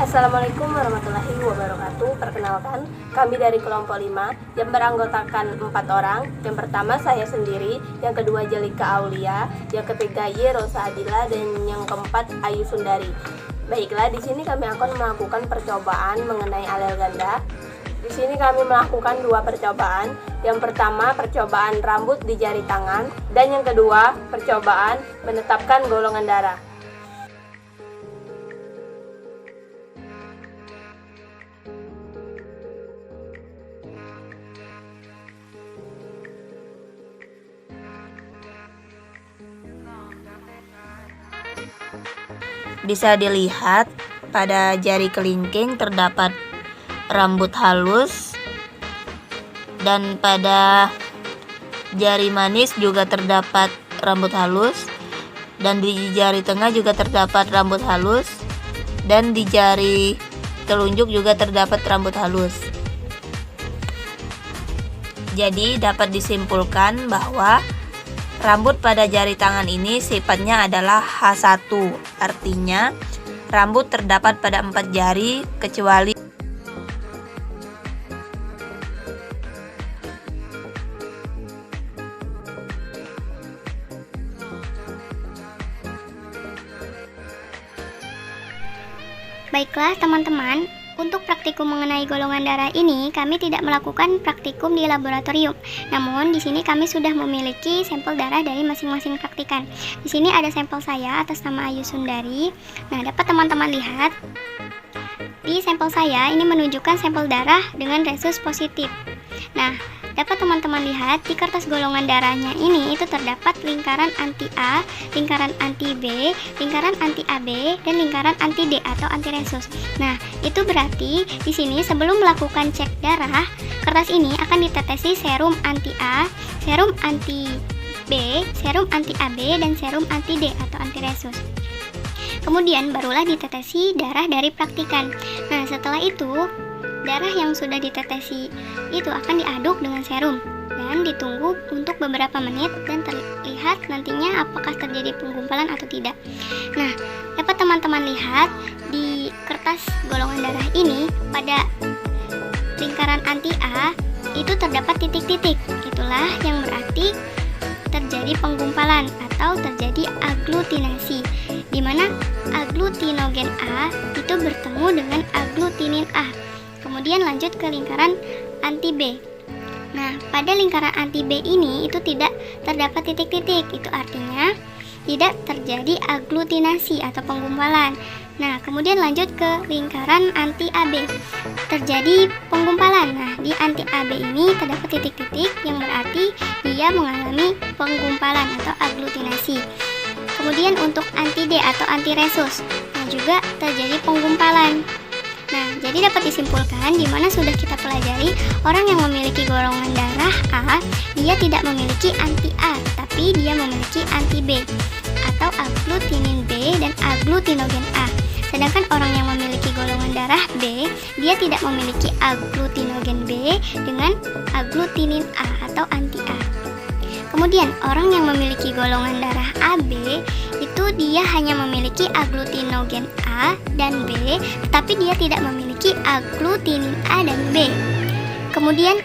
Assalamualaikum warahmatullahi wabarakatuh. Perkenalkan, kami dari kelompok 5 yang beranggotakan 4 orang. Yang pertama saya sendiri, yang kedua Jelika Aulia, yang ketiga Rosa Adila, dan yang keempat Ayu Sundari. Baiklah, di sini kami akan melakukan percobaan mengenai alel ganda. Di sini kami melakukan 2 percobaan. Yang pertama, percobaan rambut di jari tangan, dan yang kedua, percobaan menetapkan golongan darah. Bisa dilihat pada jari kelingking terdapat rambut halus, dan pada jari manis juga terdapat rambut halus, dan di jari tengah juga terdapat rambut halus, dan di jari telunjuk juga terdapat rambut halus. Jadi dapat disimpulkan bahwa rambut pada jari tangan ini sifatnya adalah H1, artinya rambut terdapat pada 4 jari kecuali Baiklah teman-teman, untuk praktikum mengenai golongan darah ini kami tidak melakukan praktikum di laboratorium. Namun di sini kami sudah memiliki sampel darah dari masing-masing praktikan. Di sini ada sampel saya atas nama Ayu Sundari. Nah, dapat teman-teman lihat di sampel saya ini menunjukkan sampel darah dengan resus positif. Nah, dapat teman-teman lihat di kertas golongan darahnya ini itu terdapat lingkaran anti A, lingkaran anti B, lingkaran anti AB, dan lingkaran anti D atau anti resus. Nah, itu berarti di sini sebelum melakukan cek darah, kertas ini akan ditetesi serum anti A, serum anti B, serum anti AB, dan serum anti D atau anti resus. Kemudian barulah ditetesi darah dari praktikan. Nah, setelah itu darah yang sudah ditetesi itu akan diaduk dengan serum dan ditunggu untuk beberapa menit dan terlihat nantinya apakah terjadi penggumpalan atau tidak. Nah, dapat teman-teman lihat di kertas golongan darah ini pada lingkaran anti A itu terdapat titik-titik. Itulah yang berarti terjadi penggumpalan atau terjadi aglutinasi, di mana aglutinogen A itu bertemu dengan aglutinin A. Kemudian lanjut ke lingkaran anti B. Nah, pada lingkaran anti B ini itu tidak terdapat titik-titik. Itu artinya tidak terjadi aglutinasi atau penggumpalan. Nah, kemudian lanjut ke lingkaran anti AB. Terjadi penggumpalan. Nah, di anti AB ini terdapat titik-titik yang berarti dia mengalami penggumpalan atau aglutinasi. Kemudian untuk anti D atau anti resus, nah juga terjadi penggumpalan. Nah, jadi dapat disimpulkan di mana sudah kita pelajari orang yang memiliki golongan darah A, dia tidak memiliki anti A, tapi dia memiliki anti B atau aglutinin B dan aglutinogen A. Sedangkan orang yang memiliki golongan darah B, dia tidak memiliki aglutinogen B dengan aglutinin A atau anti A. Kemudian orang yang memiliki golongan darah AB itu dia hanya memiliki aglutinogen A dan B, tetapi dia tidak memiliki aglutinin A dan B. Kemudian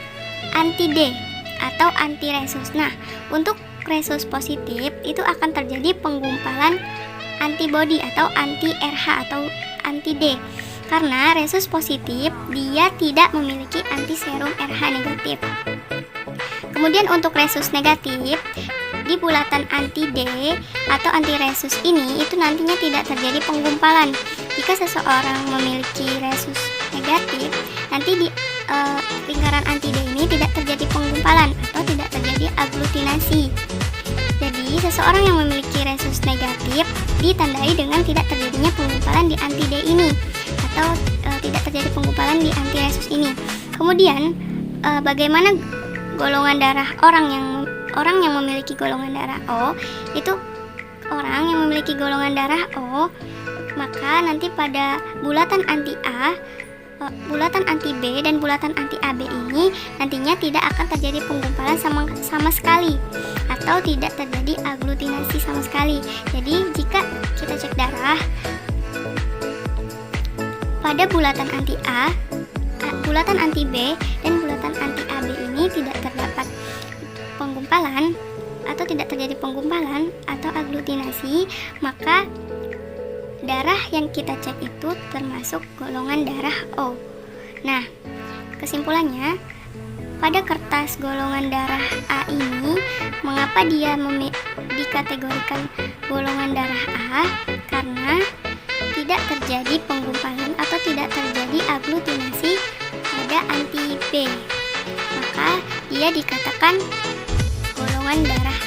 anti D atau anti resus. Nah, untuk resus positif itu akan terjadi penggumpalan antibodi atau anti RH atau anti D. Karena resus positif dia tidak memiliki anti serum RH negatif. Kemudian untuk resus negatif, di bulatan anti D atau anti resus ini itu nantinya tidak terjadi penggumpalan. Jika seseorang memiliki resus negatif, nanti di lingkaran anti D ini tidak terjadi penggumpalan atau tidak terjadi aglutinasi. Jadi seseorang yang memiliki resus negatif ditandai dengan tidak terjadinya penggumpalan di anti D ini atau tidak terjadi penggumpalan di anti resus ini. Kemudian bagaimana golongan darah orang yang memiliki golongan darah O itu orang yang memiliki golongan darah O, maka nanti pada bulatan anti A, bulatan anti B dan bulatan anti AB ini nantinya tidak akan terjadi penggumpalan sama sekali atau tidak terjadi aglutinasi sama sekali. Jadi jika kita cek darah pada bulatan anti A, bulatan anti B, dan bulatan anti AB ini tidak terdapat penggumpalan atau tidak terjadi penggumpalan atau aglutinasi, maka darah yang kita cek itu termasuk golongan darah O. Nah, kesimpulannya, pada kertas golongan darah A ini, mengapa dia dikategorikan golongan darah A? Karena tidak terjadi penggumpalan atau tidak terjadi aglutinasi pada anti B, maka dia dikatakan golongan darah